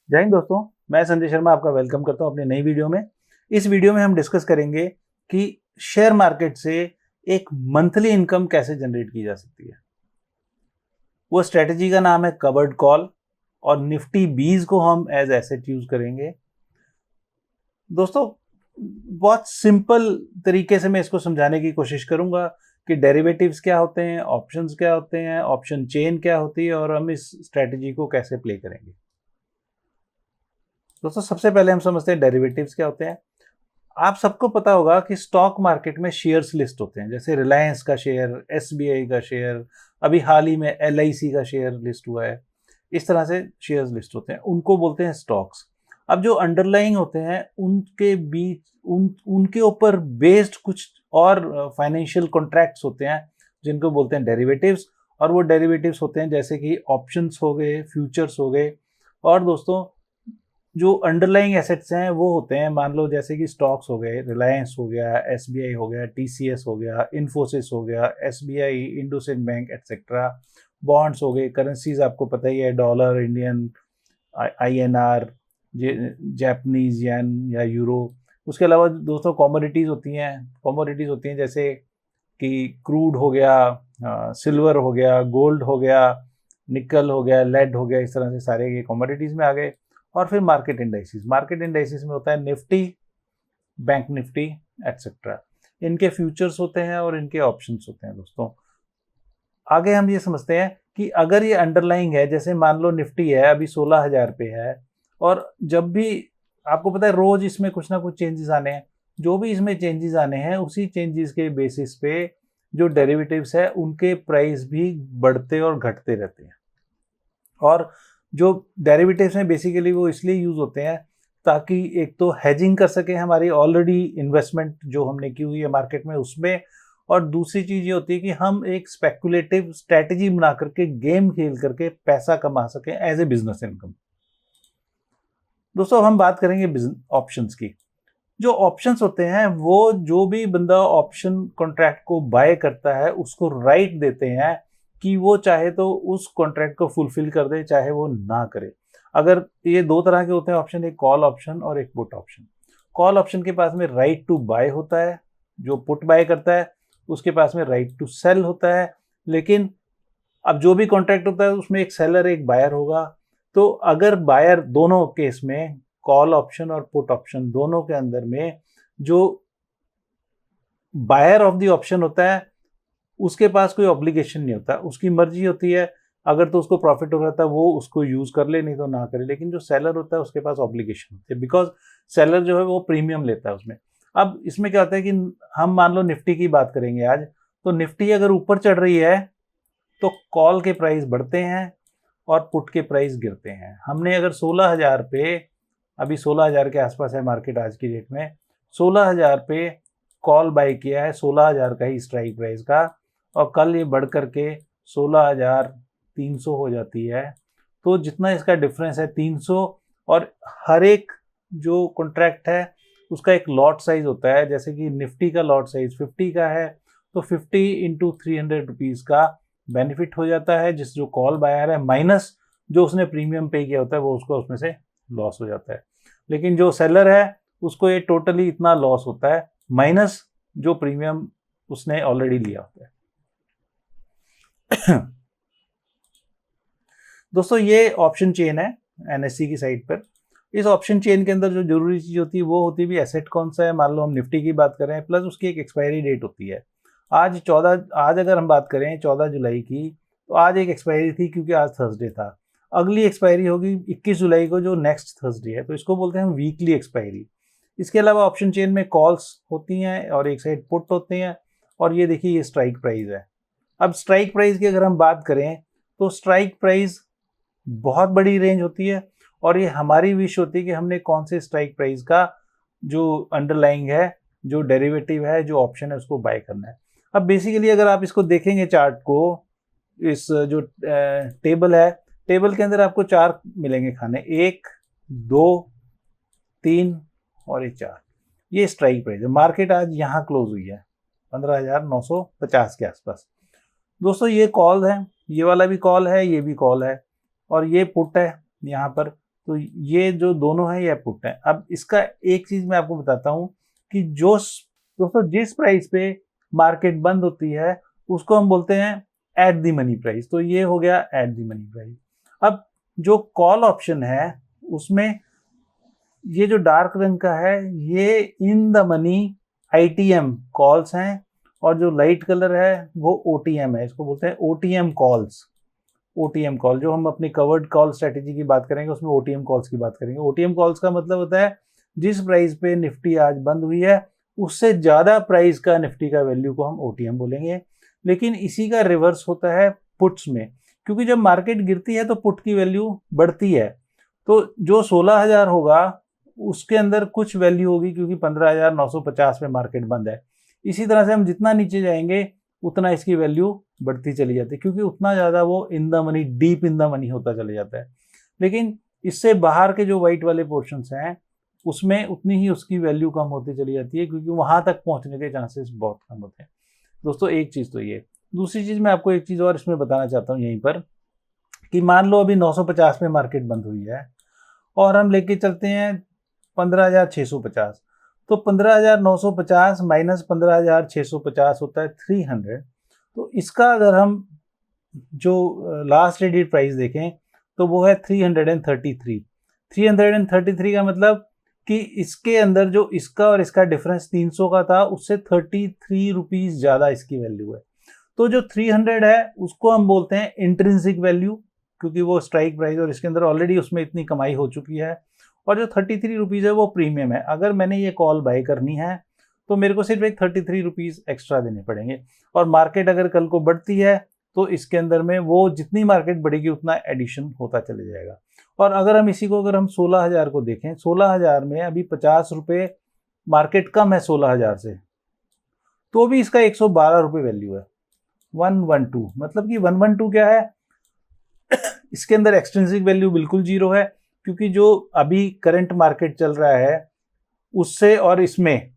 जय हिंद दोस्तों, मैं संजय शर्मा आपका वेलकम करता हूं अपनी नई वीडियो में। इस वीडियो में हम डिस्कस करेंगे कि शेयर मार्केट से एक मंथली इनकम कैसे जनरेट की जा सकती है। वो स्ट्रेटजी का नाम है कवर्ड कॉल और निफ्टी 20 को हम एज एसेट यूज करेंगे। दोस्तों, बहुत सिंपल तरीके से मैं इसको समझाने की कोशिश करूंगा कि डेरिवेटिव्स क्या होते हैं, ऑप्शंस क्या होते हैं, ऑप्शन चेन क्या होती है और हम इस स्ट्रेटजी को कैसे प्ले करेंगे। दोस्तों, सबसे पहले हम समझते हैं डेरिवेटिव्स क्या होते हैं। आप सबको पता होगा कि स्टॉक मार्केट में शेयर्स लिस्ट होते हैं, जैसे रिलायंस का शेयर, एसबीआई का शेयर, अभी हाल ही में एलआईसी का शेयर लिस्ट हुआ है। इस तरह से शेयर्स लिस्ट होते हैं, उनको बोलते हैं स्टॉक्स। अब जो अंडरलाइंग होते हैं उनके बीच उनके ऊपर बेस्ड कुछ और फाइनेंशियल कॉन्ट्रैक्ट्स होते हैं जिनको बोलते हैं डेरिवेटिव्स। और वो डेरिवेटिव्स होते हैं जैसे कि ऑप्शंस हो गए, फ्यूचर्स हो गए। और दोस्तों, जो अंडरलाइंग एसेट्स हैं वो होते हैं, मान लो जैसे कि स्टॉक्स हो गए, रिलायंस हो गया, एसबीआई हो गया, टीसीएस हो गया, इन्फोसिस हो गया, एसबीआई, इंडोसिंड बैंक एटसेट्रा। बॉन्ड्स हो गए, करेंसीज आपको पता ही है, dollar, Indian INR, Japanese yen या यूरो। उसके अलावा दोस्तों कमोडिटीज़ होती हैं जैसे कि क्रूड हो गया, सिल्वर हो गया, गोल्ड हो गया, निकल हो गया, लेड हो गया। इस तरह से सारे ये कमोडिटीज़ में आ गए। और फिर मार्केट इंडाइसिस में होता है निफ्टी, बैंक निफ्टी एटसेट्रा। इनके फ्यूचर्स होते हैं और इनके ऑप्शंस होते हैं। दोस्तों, आगे हम ये समझते हैं कि अगर ये अंडरलाइंग है, जैसे मान लो निफ्टी है अभी 16,000 पे है, और जब भी आपको पता है रोज इसमें कुछ ना कुछ चेंजेस आने हैं, जो भी इसमें चेंजेस आने हैं उसी चेंजेस के बेसिस पे जो डेरिवेटिव्स है उनके प्राइस भी बढ़ते और घटते रहते हैं। और जो डेरिवेटिव्स हैं बेसिकली वो इसलिए यूज होते हैं ताकि एक तो हेजिंग कर सके हमारी ऑलरेडी इन्वेस्टमेंट जो हमने की हुई है मार्केट में उसमें, और दूसरी चीज ये होती है कि हम एक स्पेकुलेटिव स्ट्रेटजी बना करके, गेम खेल करके पैसा कमा सकें एज ए बिजनेस इनकम। दोस्तों, अब हम बात करेंगे ऑप्शंस की। जो ऑप्शंस होते हैं वो जो भी बंदा ऑप्शन कॉन्ट्रैक्ट को बाय करता है उसको राइट देते हैं कि वो चाहे तो उस कॉन्ट्रैक्ट को फुलफिल कर दे, चाहे वो ना करे। अगर ये दो तरह के होते हैं ऑप्शन, एक कॉल ऑप्शन और एक पुट ऑप्शन। कॉल ऑप्शन के पास में राइट टू बाय होता है, जो पुट बाय करता है उसके पास में राइट टू सेल होता है। लेकिन अब जो भी कॉन्ट्रैक्ट होता है उसमें एक सेलर एक बायर होगा। तो अगर बायर, दोनों केस में कॉल ऑप्शन और पुट ऑप्शन दोनों के अंदर में जो बायर ऑफ द ऑप्शन होता है उसके पास कोई ऑब्लिगेशन नहीं होता, उसकी मर्जी होती है। अगर तो उसको प्रॉफिट हो रहा था वो उसको यूज कर ले, नहीं तो ना करे। लेकिन जो सेलर होता है उसके पास ऑब्लिगेशन होती है, बिकॉज सेलर जो है वो प्रीमियम लेता है उसमें। अब इसमें क्या होता है कि हम मान लो निफ्टी की बात करेंगे आज, तो निफ्टी अगर ऊपर चढ़ रही है तो कॉल के प्राइस बढ़ते हैं और पुट के प्राइस गिरते हैं। हमने अगर 16,000 पे, अभी 16,000 के आसपास है मार्केट आज की डेट में, 16,000 पे कॉल बाय किया है, 16,000 का ही स्ट्राइक प्राइस का, और कल ये बढ़ करके 16,300 हो जाती है। तो जितना इसका डिफरेंस है 300, और हर एक जो कॉन्ट्रैक्ट है उसका एक लॉट साइज होता है। जैसे कि निफ्टी का लॉट साइज 50 का है, तो 50 इंटू 300 रुपीज़ का बेनिफिट हो जाता है, जिस जो कॉल बायर है माइनस जो उसने प्रीमियम पे किया होता है वो उसको उसमें से लॉस हो जाता है। लेकिन जो सेलर है उसको ये टोटली इतना लॉस होता है माइनस जो प्रीमियम उसने ऑलरेडी लिया होता है। दोस्तों, ये ऑप्शन चेन है एनएससी की साइट पर। इस ऑप्शन चेन के अंदर जो जरूरी चीज होती है वो होती है भी एसेट कौन सा है। मान लो हम निफ्टी की बात करें, प्लस उसकी एक एक्सपायरी डेट होती है। आज अगर हम बात करें 14 जुलाई की, तो आज एक एक्सपायरी थी क्योंकि आज थर्सडे था। अगली एक्सपायरी होगी 21 जुलाई को, जो नेक्स्ट थर्सडे है, तो इसको बोलते हैं वीकली एक्सपायरी। इसके अलावा ऑप्शन चेन में कॉल्स होती हैं और एक साइड पुट होते हैं। और ये देखिए, ये स्ट्राइक प्राइस है। अब स्ट्राइक प्राइस की अगर हम बात करें तो स्ट्राइक प्राइस बहुत बड़ी रेंज होती है, और ये हमारी विश होती है कि हमने कौन से स्ट्राइक प्राइस का जो अंडरलाइंग है, जो डेरिवेटिव है, जो ऑप्शन है, उसको बाय करना है। अब बेसिकली अगर आप इसको देखेंगे चार्ट को, इस जो टेबल है, टेबल के अंदर आपको चार मिलेंगे खाने, 1, 2, 3 और ये 4। ये स्ट्राइक प्राइस है। मार्केट आज यहाँ क्लोज हुई है 15,950 के आसपास। दोस्तों, ये कॉल है, ये वाला भी कॉल है, ये भी कॉल है, और ये पुट है यहाँ पर। तो ये जो दोनों है ये पुट है। अब इसका एक चीज मैं आपको बताता हूँ कि जो दोस्तों जिस प्राइस पे मार्केट बंद होती है उसको हम बोलते हैं एट द मनी प्राइस। तो ये हो गया एट द मनी प्राइस। अब जो कॉल ऑप्शन है उसमें ये जो डार्क रंग का है ये in the money ITM calls हैं, और जो लाइट कलर है वो ओटीएम है। इसको बोलते हैं ओटीएम कॉल्स। ओटीएम कॉल जो हम अपनी कवर्ड कॉल स्ट्रेटेजी की बात करेंगे उसमें ओटीएम कॉल्स की बात करेंगे। ओटीएम कॉल्स का मतलब होता है जिस प्राइस पे निफ्टी आज बंद हुई है उससे ज्यादा प्राइस का निफ्टी का वैल्यू को हम ओटीएम बोलेंगे। लेकिन इसी का रिवर्स होता है पुट्स में, क्योंकि जब मार्केट गिरती है तो पुट की वैल्यू बढ़ती है। तो जो 16,000 होगा उसके अंदर कुछ वैल्यू होगी क्योंकि 15,950 में मार्केट बंद है। इसी तरह से हम जितना नीचे जाएंगे उतना इसकी वैल्यू बढ़ती चली जाती है, क्योंकि उतना ज़्यादा वो in the money, deep in the money होता चले जाता है। लेकिन इससे बाहर के जो वाइट वाले पोर्शंस हैं उसमें उतनी ही उसकी वैल्यू कम होती चली जाती है, क्योंकि वहां तक पहुंचने के चांसेस बहुत कम होते हैं। दोस्तों एक चीज़ तो ये, दूसरी चीज़ मैं आपको एक चीज़ और इसमें बताना चाहता हूँ यहीं पर, कि मान लो अभी 950 में मार्केट बंद हुई है और हम लेके चलते हैं 15,650, तो 15,950 माइनस 15,650 होता है 300। तो इसका अगर हम जो लास्ट ट्रेडेड प्राइस देखें तो वो है 333। 333 का मतलब कि इसके अंदर जो इसका और इसका डिफरेंस 300 का था उससे 33 रुपीज ज़्यादा इसकी वैल्यू है। तो जो 300 है उसको हम बोलते हैं इंट्रिंसिक वैल्यू, क्योंकि वो स्ट्राइक प्राइस और इसके अंदर ऑलरेडी उसमें इतनी कमाई हो चुकी है। और जो 33 रुपीज़ है वो प्रीमियम है। अगर मैंने ये कॉल बाय करनी है तो मेरे को सिर्फ एक 33 रुपीज़ एक्स्ट्रा देने पड़ेंगे, और मार्केट अगर कल को बढ़ती है तो इसके अंदर में वो जितनी मार्केट बढ़ेगी उतना एडिशन होता चले जाएगा। और अगर हम इसी को, अगर हम 16,000 को देखें, 16,000 में अभी 50 रुपये मार्केट कम है 16,000 से, तो भी इसका 112 रुपये वैल्यू है। 112 मतलब कि 112 क्या है, इसके अंदर एक्सट्रिंसिक वैल्यू बिल्कुल जीरो है, क्योंकि जो अभी करंट मार्केट चल रहा है उससे और इसमें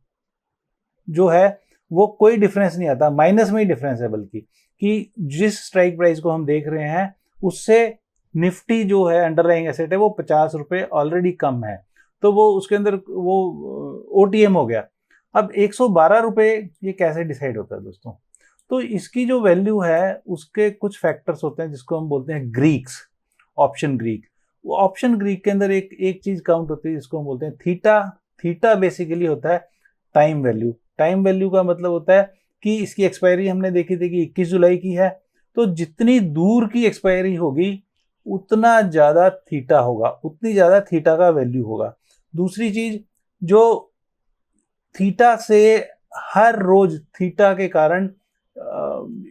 जो है वो कोई डिफरेंस नहीं आता, माइनस में ही डिफरेंस है। बल्कि कि जिस स्ट्राइक प्राइस को हम देख रहे हैं उससे निफ्टी जो है अंडरलाइंग एसेट है वो 50 रुपये ऑलरेडी कम है, तो वो उसके अंदर वो ओटीएम हो गया। अब 112 रुपये ये कैसे डिसाइड होता है दोस्तों? तो इसकी जो वैल्यू है उसके कुछ फैक्टर्स होते हैं जिसको हम बोलते हैं ग्रीक्स, ऑप्शन ग्रीक। वो ऑप्शन ग्रीक के अंदर एक चीज काउंट होती है जिसको हम बोलते हैं थीटा। थीटा बेसिकली होता है टाइम वैल्यू। टाइम वैल्यू का मतलब होता है कि इसकी एक्सपायरी हमने देखी थी कि 21 जुलाई की है, तो जितनी दूर की एक्सपायरी होगी उतना ज्यादा थीटा होगा, उतनी ज्यादा थीटा का वैल्यू होगा। दूसरी चीज, जो थीटा से हर रोज थीटा के कारण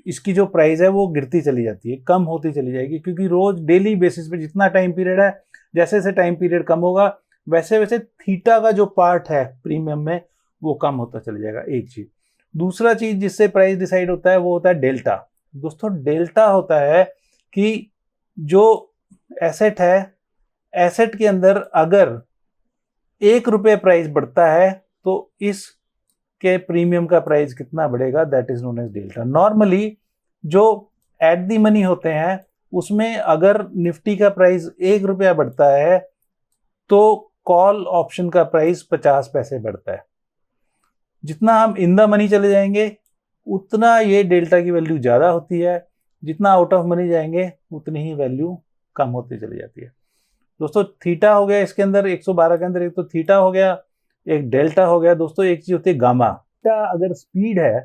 इसकी जो प्राइस है वो गिरती चली जाती है, कम होती चली जाएगी, क्योंकि रोज डेली बेसिस पे जितना टाइम पीरियड है, जैसे जैसे टाइम पीरियड कम होगा वैसे वैसे थीटा का जो पार्ट है प्रीमियम में वो कम होता चला जाएगा। एक चीज। दूसरा चीज जिससे प्राइस डिसाइड होता है वो होता है डेल्टा। दोस्तों डेल्टा होता है कि जो एसेट है, एसेट के अंदर अगर 1 रुपये प्राइस बढ़ता है तो इस के प्रीमियम का प्राइस कितना बढ़ेगा, that is known as delta. Normally जो एट दी मनी होते हैं उसमें अगर निफ्टी का प्राइस 1 रुपया बढ़ता है तो कॉल ऑप्शन का प्राइस 50 पैसे बढ़ता है। जितना हम इन द मनी चले जाएंगे उतना ये डेल्टा की वैल्यू ज्यादा होती है, जितना आउट ऑफ मनी जाएंगे उतनी ही वैल्यू कम होती चली जाती है। दोस्तों थीटा हो गया इसके अंदर 112 के अंदर, एक तो थीटा हो गया, एक डेल्टा हो गया। दोस्तों एक चीज होती है गामा। अगर स्पीड है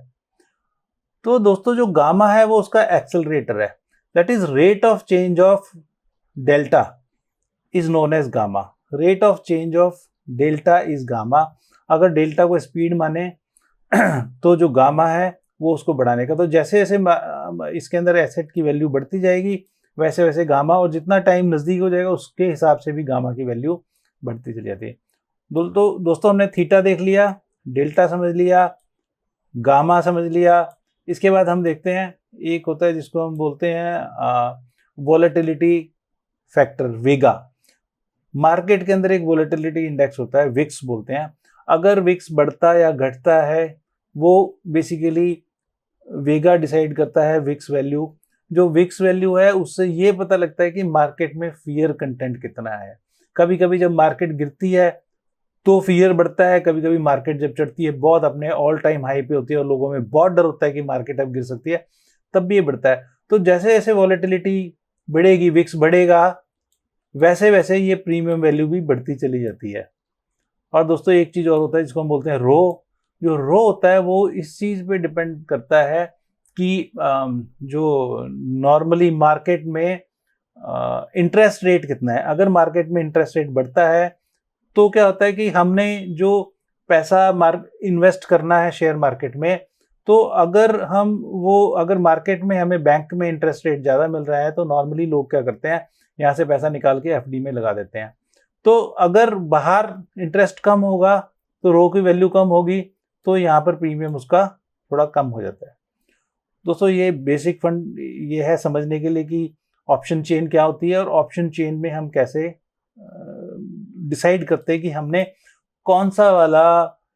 तो दोस्तों जो गामा है वो उसका एक्सेलरेटर है, that is rate of change of delta is known as gamma. Rate of change of delta is gamma. अगर डेल्टा को स्पीड माने तो जो गामा है वो उसको बढ़ाने का। तो जैसे जैसे इसके अंदर एसेट की वैल्यू बढ़ती जाएगी वैसे वैसे गामा, और जितना टाइम नजदीक हो जाएगा उसके हिसाब से भी गामा की वैल्यू बढ़ती चली जाती है। दोस्तों हमने थीटा देख लिया, डेल्टा समझ लिया, गामा समझ लिया। इसके बाद हम देखते हैं एक होता है जिसको हम बोलते हैं वोलेटिलिटी फैक्टर, वेगा। मार्केट के अंदर एक वोलेटिलिटी इंडेक्स होता है, विक्स बोलते हैं। अगर विक्स बढ़ता या घटता है वो बेसिकली वेगा डिसाइड करता है, विक्स वैल्यू। जो विक्स वैल्यू है उससे ये पता लगता है कि मार्केट में फियर कंटेंट कितना है। कभी कभी जब मार्केट गिरती है तो फियर बढ़ता है, कभी कभी मार्केट जब चढ़ती है बहुत अपने ऑल टाइम हाई पे होती है और लोगों में बहुत डर होता है कि मार्केट अब गिर सकती है, तब भी ये बढ़ता है। तो जैसे जैसे वॉलेटिलिटी बढ़ेगी, विक्स बढ़ेगा, वैसे वैसे ये प्रीमियम वैल्यू भी बढ़ती चली जाती है। और दोस्तों एक चीज और होता है जिसको हम बोलते हैं रो। जो रो होता है वो इस चीज पे डिपेंड करता है कि जो नॉर्मली मार्केट में इंटरेस्ट रेट कितना है। अगर मार्केट में इंटरेस्ट रेट बढ़ता है तो क्या होता है कि हमने जो पैसा इन्वेस्ट करना है शेयर मार्केट में, तो अगर मार्केट में हमें बैंक में इंटरेस्ट रेट ज़्यादा मिल रहा है तो नॉर्मली लोग क्या करते हैं, यहाँ से पैसा निकाल के एफडी में लगा देते हैं। तो अगर बाहर इंटरेस्ट कम होगा तो रो की वैल्यू कम होगी, तो यहाँ पर प्रीमियम उसका थोड़ा कम हो जाता है। दोस्तों ये बेसिक फंड ये है समझने के लिए कि ऑप्शन चेन क्या होती है और ऑप्शन चेन में हम कैसे डिसाइड करते हैं कि हमने कौन सा वाला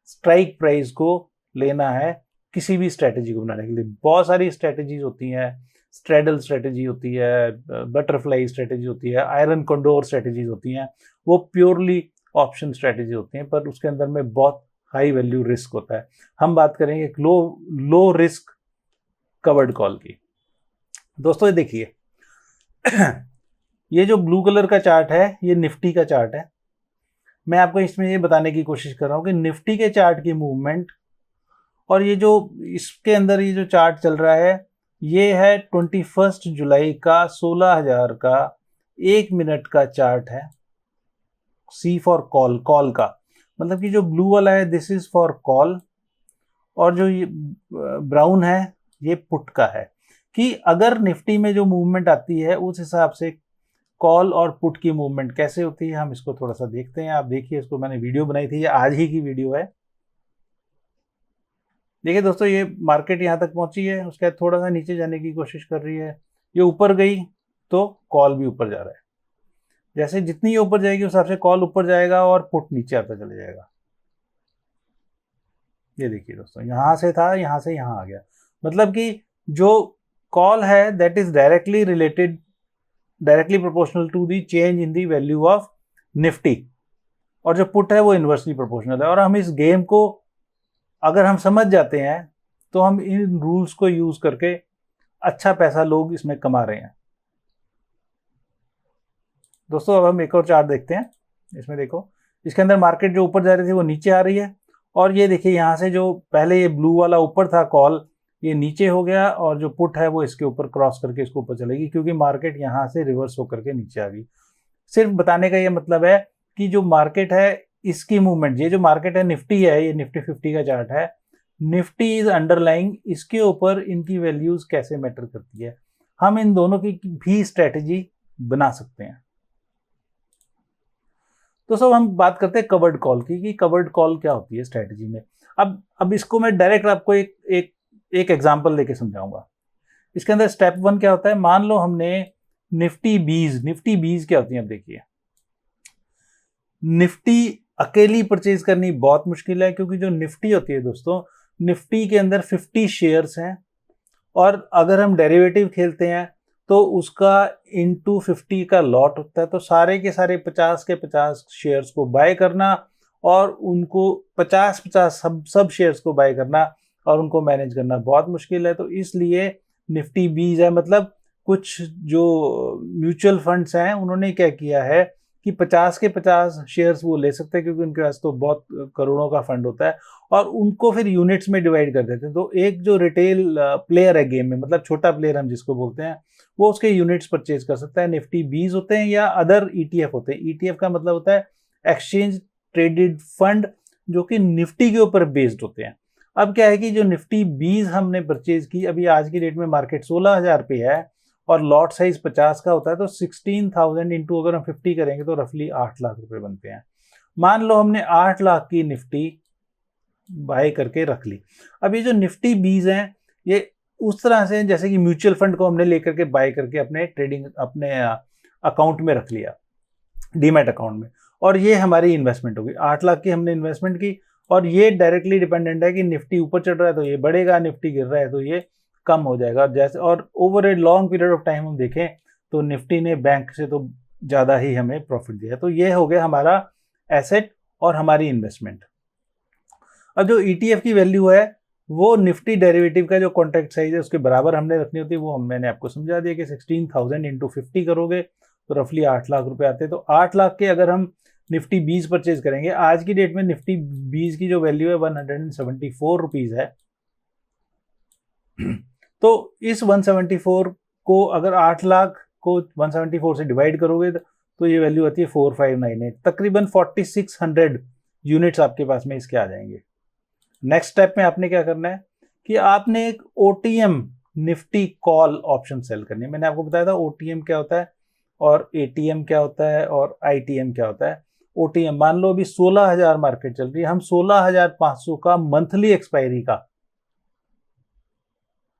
स्ट्राइक प्राइस को लेना है किसी भी स्ट्रेटेजी को बनाने के लिए। बहुत सारी स्ट्रेटेजीज होती हैं, स्ट्रेडल स्ट्रेटेजी होती है, बटरफ्लाई स्ट्रेटेजी होती है, आयरन कंडोर स्ट्रेटेजीज होती हैं, वो प्योरली ऑप्शन स्ट्रेटेजी होती हैं, पर उसके अंदर में बहुत हाई वैल्यू रिस्क होता है। हम बात करेंगे लो रिस्क कवर्ड कॉल की। दोस्तों ये देखिए ये जो ब्लू कलर का चार्ट है ये निफ्टी का चार्ट है। मैं आपको इसमें ये बताने की कोशिश कर रहा हूँ कि निफ्टी के चार्ट की मूवमेंट और ये जो इसके अंदर ये जो चार्ट चल रहा है ये है 21 जुलाई का 16,000 का 1 मिनट का चार्ट है। सी फॉर कॉल का मतलब कि जो ब्लू वाला है दिस इज फॉर कॉल, और जो ये ब्राउन है ये पुट का है। कि अगर निफ्टी में जो मूवमेंट आती है उस हिसाब से कॉल और पुट की मूवमेंट कैसे होती है हम इसको थोड़ा सा देखते हैं। आप देखिए, इसको मैंने वीडियो बनाई थी, ये आज ही की वीडियो है। देखिए दोस्तों ये मार्केट यहाँ तक पहुंची है, उसके बाद थोड़ा सा नीचे जाने की कोशिश कर रही है, ये ऊपर गई तो कॉल भी ऊपर जा रहा है। जैसे जितनी ये ऊपर जाएगी उस हिसाब से कॉल ऊपर जाएगा और पुट नीचे आता चले जाएगा। ये देखिए दोस्तों यहां से था, यहां से यहां आ गया, मतलब कि जो कॉल है that is directly proportional to the change in the value of Nifty, और जो पुट है वो इन्वर्सली प्रोपोर्शनल है। और हम इस गेम को अगर हम समझ जाते हैं तो हम इन रूल्स को यूज करके अच्छा पैसा लोग इसमें कमा रहे हैं। दोस्तों अब हम एक और चार्ट देखते हैं। इसमें देखो, इसके अंदर मार्केट जो ऊपर जा रही थी वो नीचे आ रही है, और ये देखिए यहाँ से जो पहले ये ब्लू वाला ऊपर था कॉल, ये नीचे हो गया, और जो पुट है वो इसके ऊपर क्रॉस करके इसको ऊपर चलेगी, क्योंकि मार्केट यहाँ से रिवर्स होकर के नीचे आ गई। सिर्फ बताने का ये मतलब है कि जो मार्केट है इसकी मूवमेंट, ये जो मार्केट है निफ्टी है, ये निफ्टी 50 का चार्ट है, निफ्टी इज अंडरलाइंग, इसके ऊपर इनकी वैल्यूज कैसे मैटर करती है, हम इन दोनों की भी स्ट्रेटेजी बना सकते हैं। तो सब हम बात करते हैं कवर्ड कॉल की, कि कवर्ड कॉल क्या होती है स्ट्रेटेजी में। अब इसको मैं डायरेक्ट आपको एक एग्जांपल लेके समझाऊंगा। इसके अंदर स्टेप 1 क्या होता है, मान लो हमने निफ्टी बीज क्या होती है। अब देखिए निफ्टी अकेली परचेज करनी बहुत मुश्किल है, क्योंकि जो निफ्टी होती है दोस्तों, निफ्टी के अंदर 50 शेयर्स हैं, और अगर हम डेरिवेटिव खेलते हैं तो उसका इंटू 50 का लॉट होता है। तो सारे के सारे 50 के 50 शेयर्स को बाय करना और उनको 50-50 सब शेयर्स को बाय करना और उनको मैनेज करना बहुत मुश्किल है। तो इसलिए निफ्टी बीज है, मतलब कुछ जो म्यूचुअल फंड्स हैं उन्होंने क्या किया है कि 50 के 50 शेयर्स वो ले सकते हैं, क्योंकि उनके पास तो बहुत करोड़ों का फंड होता है, और उनको फिर यूनिट्स में डिवाइड कर देते हैं। तो एक जो रिटेल प्लेयर है गेम में, मतलब छोटा प्लेयर हम जिसको बोलते हैं, वो उसके यूनिट्स परचेज कर सकता है। निफ्टी बीज होते हैं या अदर ईटीएफ होते हैं। ईटीएफ का मतलब होता है एक्सचेंज ट्रेडेड फंड, जो कि निफ्टी के ऊपर बेस्ड होते हैं। अब क्या है कि जो निफ्टी बीज हमने परचेज की, अभी आज की डेट में मार्केट 16,000 पे है और लॉट साइज 50 का होता है, तो 16,000 इंटू अगर हम 50 करेंगे तो रफली 8 लाख रुपए बनते हैं। मान लो हमने 8 लाख की निफ्टी बाय करके रख ली। अब ये जो निफ्टी बीज हैं ये उस तरह से जैसे कि म्यूचुअल फंड को हमने लेकर के बाय करके अपने अकाउंट में रख लिया, डीमैट अकाउंट में, और ये हमारी इन्वेस्टमेंट होगी। 8 लाख की हमने इन्वेस्टमेंट की, और ये डायरेक्टली डिपेंडेंट है कि निफ्टी ऊपर चढ़ रहा है तो ये बढ़ेगा, निफ्टी गिर रहा है तो ये कम हो जाएगा। जैसे और over a long period of time हम देखें तो निफ्टी ने बैंक से तो ज़्यादा ही हमें प्रॉफिट दिया। तो ये हो गया हमारा एसेट और हमारी इन्वेस्टमेंट। अब जो ETF की वैल्यू है वो निफ्टी डेरिवेटिव का जो कॉन्ट्रैक्ट साइज है उसके बराबर हमने रखनी होती है। वो मैंने आपको समझा दिया कि 16,000 इंटू 50 करोगे तो रफली 8 लाख रुपए आते हैं। तो 8 लाख के अगर हम निफ्टी 20 परचेज करेंगे, आज की डेट में निफ्टी 20 की जो वैल्यू है 174 रुपीज़ है। तो इस 174 को अगर 8 लाख को 174 से डिवाइड करोगे तो ये वैल्यू आती है 4598, तकरीबन 4600 यूनिट्स आपके पास में इसके आ जाएंगे। नेक्स्ट स्टेप में आपने क्या करना है कि आपने एक OTM Nifty call option sell करनी है। मैंने आपको बताया था OTM क्या होता है और ATM क्या होता है और ITM क्या होता है। OTM मान लो अभी 16,000 मार्केट चल रही है, हम 16,500 का मंथली एक्सपायरी का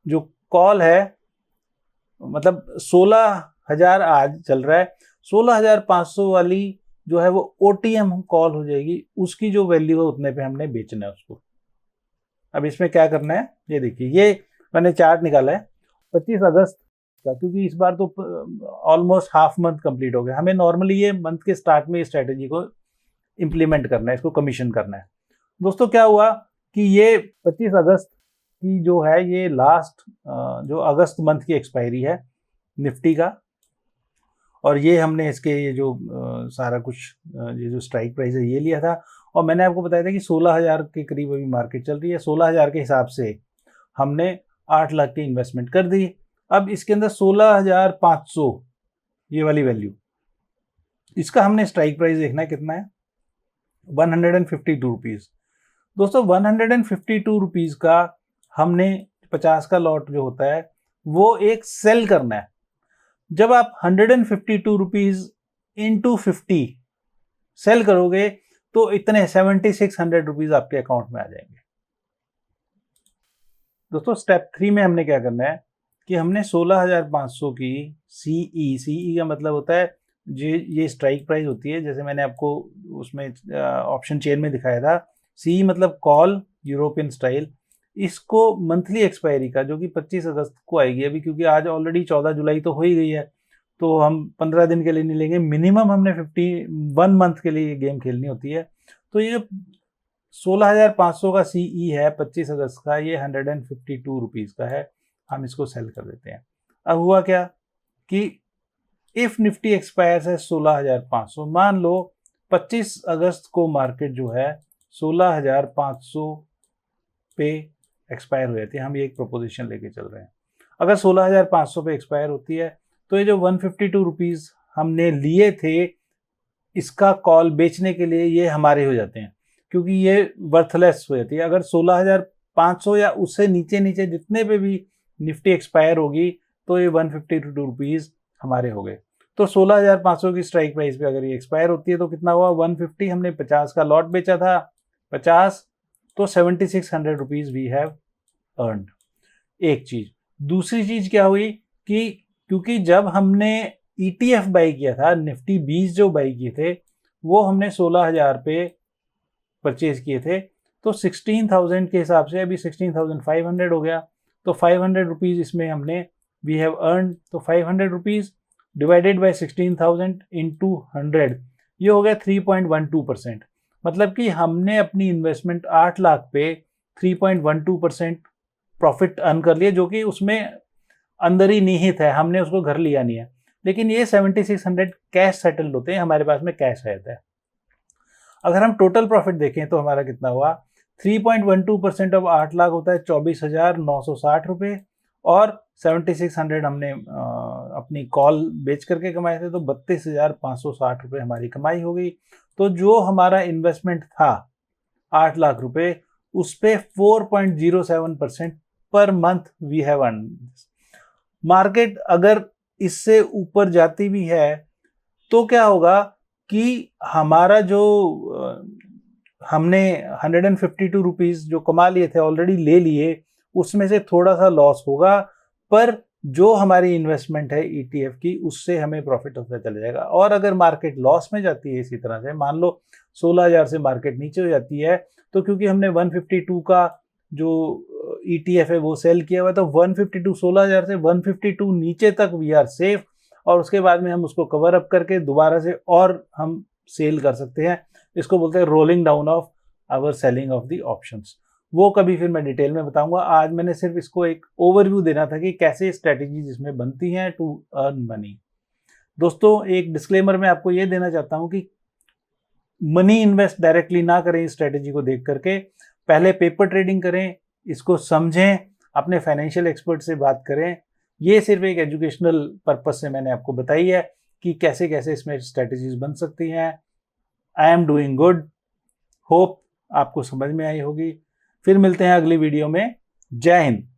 जो कॉल है, मतलब 16,000 आज चल रहा है, 16,500 वाली जो है वो OTM कॉल हो जाएगी, उसकी जो वैल्यू है उतने पे हमने बेचना है उसको। अब इसमें क्या करना है, ये देखिए, ये मैंने चार्ट निकाला है 25 अगस्त का, क्योंकि इस बार तो ऑलमोस्ट हाफ मंथ कंप्लीट हो गया। हमें नॉर्मली ये मंथ के स्टार्ट में इस स्ट्रेटेजी को इम्प्लीमेंट करना है, इसको कमीशन करना है। दोस्तों क्या हुआ कि ये 25 अगस्त की जो है ये लास्ट जो अगस्त मंथ की एक्सपायरी है निफ्टी का, और ये हमने इसके ये जो सारा कुछ ये जो स्ट्राइक प्राइस है ये लिया था। और मैंने आपको बताया था कि 16,000 के करीब अभी मार्केट चल रही है, 16,000 के हिसाब से हमने 8 लाख की इन्वेस्टमेंट कर दी। अब इसके अंदर 16,500 ये वाली वैल्यू, इसका हमने स्ट्राइक प्राइस देखना है कितना है, 152 रुपीज़। दोस्तों 152 रुपीज़ का हमने 50 का लॉट जो होता है वो एक सेल करना है। जब आप 152 रुपीज़ इंटू 50 सेल करोगे तो इतने 7600 रुपीज़ आपके अकाउंट में आ जाएंगे। दोस्तों स्टेप 3 में हमने क्या करना है कि हमने 16,500 की CE का मतलब होता है ये स्ट्राइक प्राइस होती है, जैसे मैंने आपको उसमें ऑप्शन चेन में दिखाया था। CE मतलब कॉल यूरोपियन स्टाइल, इसको मंथली एक्सपायरी का जो कि 25 अगस्त को आएगी अभी, क्योंकि आज ऑलरेडी 14 जुलाई तो हो ही गई है, तो हम 15 दिन के लिए नहीं लेंगे, मिनिमम हमने 51 मंथ के लिए ये गेम खेलनी होती है। तो ये 16,500 का CE है 25 अगस्त का, ये 152 रुपीज़ का है, हम इसको सेल कर देते हैं। अब हुआ क्या कि इफ निफ्टी एक्सपायर्स है 16,500, मान लो 25 अगस्त को मार्केट जो है 16,500 पे एक्सपायर हो जाती है, हम ये एक प्रोपोजिशन लेके चल रहे हैं। अगर 16,500 पे एक्सपायर होती है तो ये जो 152 रुपीज़ हमने लिए थे इसका कॉल बेचने के लिए, ये हमारे हो जाते हैं, क्योंकि ये वर्थलेस हो जाती है। अगर 16,500 या उससे नीचे नीचे जितने पे भी निफ्टी एक्सपायर होगी तो ये 152 रुपीज़ हमारे हो गए। तो 16,500 की स्ट्राइक प्राइस पे अगर ये एक्सपायर होती है तो कितना हुआ, 150, हमने 50 का लॉट बेचा था, 50, तो 7600 रुपीज़ वी हैव अर्नड। एक चीज़। दूसरी चीज़ क्या हुई कि क्योंकि जब हमने ETF बाई किया था, निफ्टी 20 जो बाई किए थे वो हमने 16,000 पे परचेज किए थे, तो 16,000 के हिसाब से अभी 16,500 हो गया, तो 500 रुपीज़ इसमें हमने वी हैव अर्न। तो 500 रुपीज़ डिवाइडेड बाई 16,000 इंटू 100, ये हो गया 3.12%। मतलब कि हमने अपनी इन्वेस्टमेंट 8 लाख पे 3.12% प्रॉफिट अर्न कर लिया, जो कि उसमें अंदर ही निहित है, हमने उसको घर लिया नहीं है। लेकिन ये 7600 कैश सेटल्ड होते हैं, हमारे पास में कैश रहता है। अगर हम टोटल प्रॉफिट देखें तो हमारा कितना हुआ, 3.12% ऑफ 8 लाख होता है 24,960 रुपये, और 7600 हमने अपनी कॉल बेच करके कमाए थे, तो 32,560 रुपये हमारी कमाई हो गई। तो जो हमारा इन्वेस्टमेंट था 8 लाख रुपए, उस पे 4.07% per month we have earn. Market अगर इससे ऊपर जाती भी है तो क्या होगा कि हमारा जो हमने 152 रुपीज़ जो कमा लिए थे, ऑलरेडी ले लिए, उसमें से थोड़ा सा लॉस होगा, पर जो हमारी इन्वेस्टमेंट है ETF की उससे हमें प्रॉफिट होता चला जाएगा। और अगर मार्केट लॉस में जाती है इसी तरह से, मान लो 16,000 से मार्केट नीचे हो जाती है, तो क्योंकि हमने 152 का जो ETF है वो सेल किया हुआ है, तो 152 16,000 से 152 नीचे तक वी आर सेफ। और उसके बाद में हम उसको कवर अप करके दोबारा से और हम सेल कर सकते हैं। इसको बोलते हैं rolling down of our selling of the options. वो कभी फिर मैं डिटेल में बताऊंगा। आज मैंने सिर्फ इसको एक ओवरव्यू देना था कि कैसे स्ट्रेटेजीज इसमें बनती हैं टू अर्न मनी। दोस्तों, एक डिस्क्लेमर मैं आपको ये देना चाहता हूं कि मनी इन्वेस्ट डायरेक्टली ना करें इस स्ट्रेटेजी को देख करके। पहले पेपर ट्रेडिंग करें, इसको समझें, अपने फाइनेंशियल एक्सपर्ट से बात करें। ये सिर्फ एक एजुकेशनल पर्पज से मैंने आपको बताई है कि कैसे कैसे इसमें स्ट्रेटेजीज बन सकती हैं। I am doing good, hope आपको समझ में आई होगी। फिर मिलते हैं अगली वीडियो में। जय हिंद।